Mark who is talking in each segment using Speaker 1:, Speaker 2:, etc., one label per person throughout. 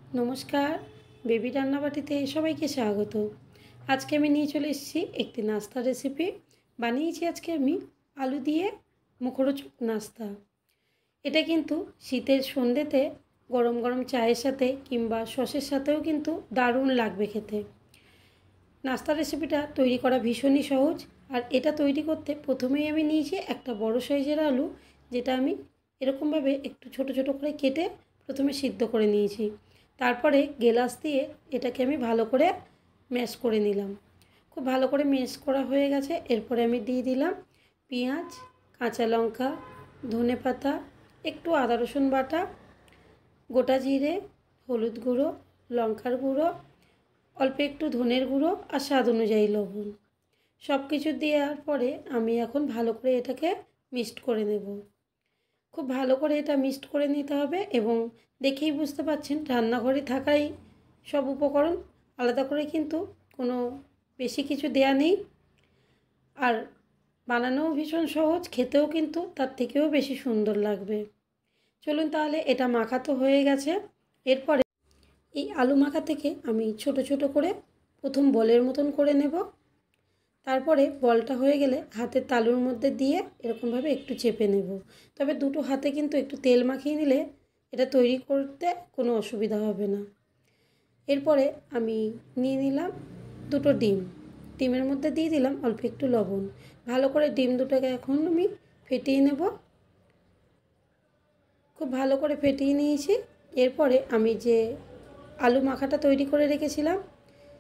Speaker 1: নমস্কার, বেবি রান্নাবাটিতে সবাইকে স্বাগত। আজকে আমি নিয়ে চলে এসেছি একটি নাস্তা রেসিপি। বানিয়েছি আজকে আমি আলু দিয়ে মুখরোচক নাস্তা। এটা কিন্তু শীতের সন্ধ্যেতে গরম গরম চায়ের সাথে কিংবা সসের সাথেও কিন্তু দারুণ লাগবে খেতে। নাস্তা রেসিপিটা তৈরি করা ভীষণই সহজ। আর এটা তৈরি করতে প্রথমেই আমি নিয়েছি একটা বড় সাইজের আলু, যেটা আমি এরকমভাবে একটু ছোট ছোট করে কেটে প্রথমে সিদ্ধ করে নিয়েছি। তারপরে গেলাস দিয়ে এটাকে আমি ভালো করে ম্যাশ করে নিলাম। খুব ভালো করে ম্যাশ করা হয়ে গেছে। এরপরে আমি দিয়ে দিলাম পেঁয়াজ, কাঁচা লঙ্কা, ধনেপাতা, একটু আদা রসুন বাটা, গোটা জিরে, হলুদ গুঁড়ো, লঙ্কার গুঁড়ো, অল্প একটু ধনের গুঁড়ো আর স্বাদ অনুযায়ী লবণ। সব কিছু দেওয়ার পরে আমি এখন ভালো করে এটাকে মিক্সড করে নেব। খুব ভালো করে এটা মিক্সড করে নিতে হবে এবং দেখেই বুঝতে পারছেন রান্নাঘরে থাকাই সব উপকরণ, আলাদা করে কিন্তু কোনো বেশি কিছু দেয়া নেই। আর বানানোও ভীষণ সহজ, খেতেও কিন্তু তার থেকেও বেশি সুন্দর লাগবে। চলুন তাহলে এটা মাখা তো হয়ে গেছে। এরপরে এই আলু মাখা থেকে আমি ছোট ছোট করে প্রথম বলের মতন করে নেব। তারপরে বলটা হয়ে গেলে হাতের তালুর মধ্যে দিয়ে এরকমভাবে একটু চেপে নেব। তবে দুটো হাতে কিন্তু একটু তেল মাখিয়ে নিলে এটা তৈরি করতে কোনো অসুবিধা হবে না। এরপরে আমি নিয়ে নিলাম দুটো ডিম। ডিমের মধ্যে দিয়ে দিলাম অল্প একটু লবণ। ভালো করে ডিম দুটোকে এখন আমি ফেটিয়ে নেব। খুব ভালো করে ফেটিয়ে নিয়েছি। এরপরে আমি যে আলু মাখাটা তৈরি করে রেখেছিলাম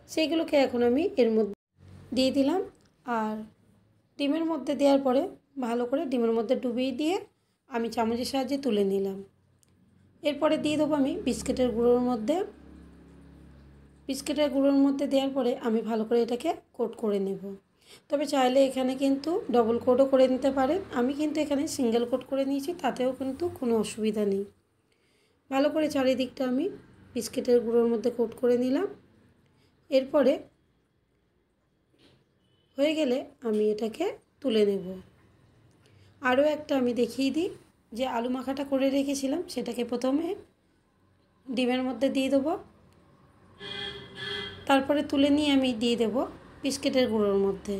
Speaker 1: সেইগুলোকে এখন আমি এর মধ্যে দিয়ে দিলাম। আর ডিমের মধ্যে দেওয়ার পরে ভালো করে ডিমের মধ্যে ডুবিয়ে দিয়ে আমি চামচের সাহায্যে তুলে নিলাম। এরপরে দিয়ে দেবো আমি বিস্কিটের গুঁড়োর মধ্যে। বিস্কিটের গুঁড়োর মধ্যে দেওয়ার পরে আমি ভালো করে এটাকে কোট করে নেব। তবে চাইলে এখানে কিন্তু ডবল কোটও করে নিতে পারেন। আমি কিন্তু এখানে সিঙ্গেল কোট করে নিয়েছি, তাতেও কিন্তু কোনো অসুবিধা নেই। ভালো করে চারিদিকটা আমি বিস্কিটের গুঁড়োর মধ্যে কোট করে নিলাম। এরপরে হয়ে গেলে আমি এটাকে তুলে নেব। আরও একটা আমি দেখিয়ে দিই, যে আলু মাখাটা করে রেখেছিলাম সেটাকে প্রথমে ডিমের মধ্যে দিয়ে দেবো। তারপরে তুলে নিয়ে আমি দিয়ে দেবো বিস্কিটের গুঁড়োর মধ্যে।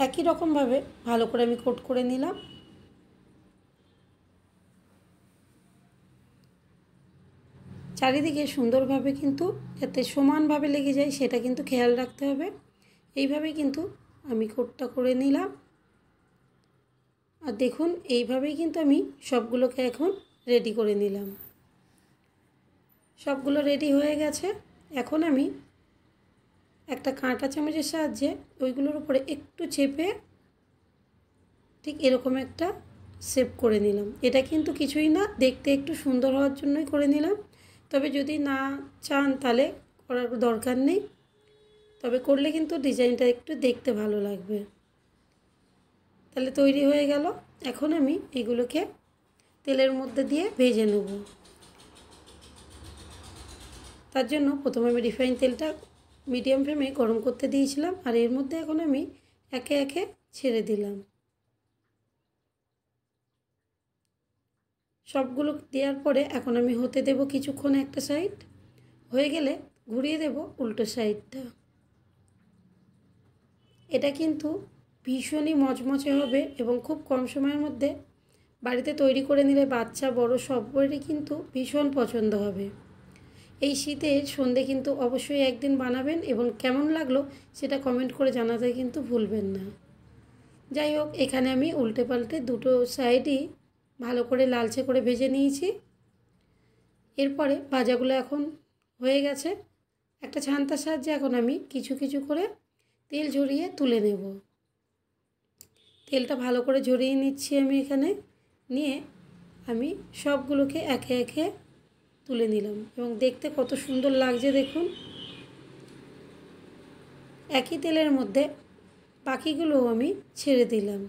Speaker 1: একই রকমভাবে ভালো করে আমি কোট করে নিলাম। চারিদিকে সুন্দরভাবে কিন্তু যাতে সমানভাবে লেগে যায় সেটা কিন্তু খেয়াল রাখতে হবে। এইভাবেই কিন্তু আমি কোটটা করে নিলাম। আর দেখুন এইভাবেই কিন্তু আমি সবগুলোকে এখন রেডি করে নিলাম। সবগুলো রেডি হয়ে গেছে। এখন আমি একটা কাঁটা চামচের সাহায্যে ওইগুলোর উপরে একটু চেপে ঠিক এরকম একটা শেপ করে নিলাম। এটা কিন্তু কিছুই না, দেখতে একটু সুন্দর হওয়ার জন্যই করে নিলাম। তবে যদি না চান তাহলে করার দরকার নেই, তবে করলে কিন্তু ডিজাইনটা একটু দেখতে ভালো লাগবে। তাহলে তৈরি হয়ে গেল। এখন আমি এগুলোকে তেলের মধ্যে দিয়ে ভেজে নেব। তার জন্য প্রথমে আমি রিফাইন তেলটা মিডিয়াম ফ্লেমে গরম করতে দিয়েছিলাম। আর এর মধ্যে এখন আমি একে একে ছেড়ে দিলাম। সবগুলো দেওয়ার পরে এখন আমি হতে দেব কিছুক্ষণ একটা সাইড। হয়ে গেলে ঘুরিয়ে দেব উল্টো সাইডটা। এটা কিন্তু ভীষণই মচমচে হবে এবং খুব কম সময়ের মধ্যে বাড়িতে তৈরি করে নিলে বাচ্চা বড় সবারই কিন্তু ভীষণ পছন্দ হবে। এই শীতের সন্ধে কিন্তু অবশ্যই একদিন বানাবেন এবং কেমন লাগলো সেটা কমেন্ট করে জানাতে কিন্তু ভুলবেন না। যাই হোক, এখানে আমি উল্টে পাল্টে দুটো সাইডই ভালো করে লালচে করে ভেজে নিয়েছি। এরপরে ভাজাগুলো এখন হয়ে গেছে। একটা ছান্তার সাহায্যে এখন আমি কিছু কিছু করে তেল ঝরিয়ে তুলে নেব। তেলটা ভালো করে ঝরিয়ে নিচ্ছি আমি এখানে। নিয়ে আমি সবগুলোকে একে একে তুলে নিলাম এবং দেখতে কত সুন্দর লাগছে দেখুন। একই তেলের মধ্যে বাকিগুলোও আমি ছেড়ে দিলাম।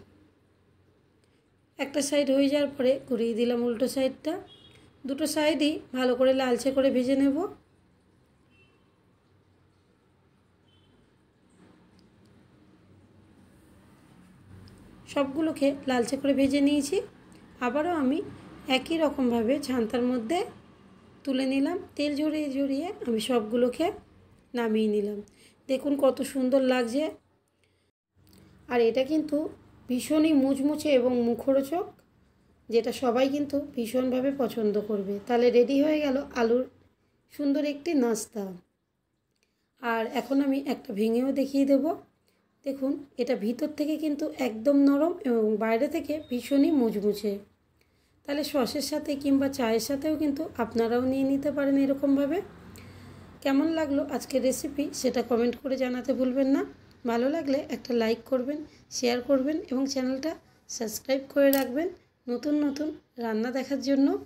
Speaker 1: একটা সাইড হয়ে যাওয়ার পরে ঘুরিয়ে দিলাম উল্টো সাইডটা। দুটো সাইডই ভালো করে লালচে করে ভেজে নেব। সবগুলোকে লালচে করে ভেজে নিয়েছি। আবারও আমি একই রকমভাবে ছান্তার মধ্যে তুলে নিলাম। তেল ঝরিয়ে ঝরিয়ে আমি সবগুলোকে নামিয়ে নিলাম। দেখুন কত সুন্দর লাগছে। আর এটা কিন্তু ভীষণই মুচমুচে এবং মুখরোচক, যেটা সবাই কিন্তু ভীষণভাবে পছন্দ করবে। তাহলে রেডি হয়ে গেল আলুর সুন্দর একটি নাস্তা। আর এখন আমি একটা ভেঙেও দেখিয়ে দেব। দেখুন এটা ভিতর থেকে কিন্তু একদম নরম এবং বাইরে থেকে ভীষণই মুচমুচে। তাহলে সসের সাথে কিংবা চায়ের সাথেও কিন্তু আপনারাও নিয়ে নিতে পারেন এরকমভাবে। কেমন লাগলো আজকের রেসিপি সেটা কমেন্ট করে জানাতে ভুলবেন না। ভালো লাগলে একটা লাইক করবেন, শেয়ার করবেন এবং চ্যানেলটা সাবস্ক্রাইব করে রাখবেন নতুন নতুন রান্না দেখার জন্য।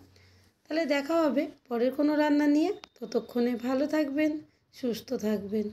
Speaker 1: তাহলে দেখা হবে পরের কোনো রান্না নিয়ে। ততক্ষণে ভালো থাকবেন, সুস্থ থাকবেন।